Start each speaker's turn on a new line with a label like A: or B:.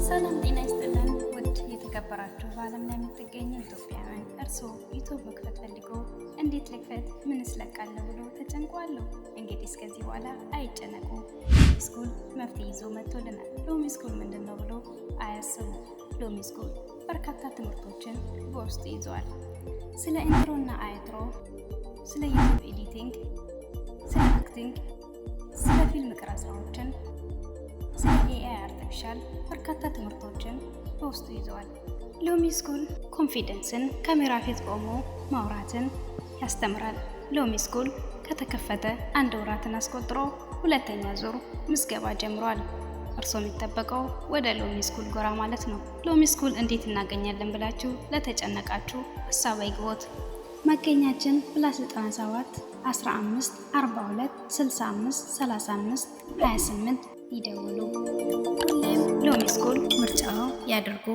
A: ሰላም ጤና ይስጥልን ውድ የተከበራችሁ በዓለም ላይ የምትገኙ ኢትዮጵያውያን፣ እርስዎ ዩቲዩብ መክፈት ፈልገው እንዴት ልክፈት ምንስ ለቃለሁ ብሎ ተጨንቋለሁ? እንግዲህ እስከዚህ በኋላ አይጨነቁ። ሎሚ ስኩል መፍትሄ ይዞ መጥቶልናል። ሎሚ ስኩል ምንድነው ብሎ አያስቡ። ሎሚ ስኩል በርካታ ትምህርቶችን በውስጡ ይዟል። ስለ ኢንትሮ እና አውትሮ፣ ስለ ዩቲዩብ ኤዲቲንግ፣ ስለ አክቲንግ፣ ስለ ፊልም ቀረጻዎችን፣ ስለ ኤአይ አርቲፊሻል በርካታ ትምህርቶችን በውስጡ ይዘዋል። ሎሚ ስኩል ኮንፊደንስን፣ ካሜራ ፊት ቆሞ ማውራትን ያስተምራል። ሎሚ ስኩል ከተከፈተ 1 ወራትን አስቆጥሮ ሁለተኛ ዙር ምዝገባ ጀምሯል። እርስዎ የሚጠበቀው ወደ ሎሚ ስኩል ጎራ ማለት ነው። ሎሚ ስኩል እንዴት እናገኛለን ብላችሁ ለተጨነቃችሁ ሀሳብ አይግቦት። መገኛችን +97 15 42 65 35 28 ይደውሉ። ሁሌም ሎሚ ስኩል ምርጫው ያድርጉ።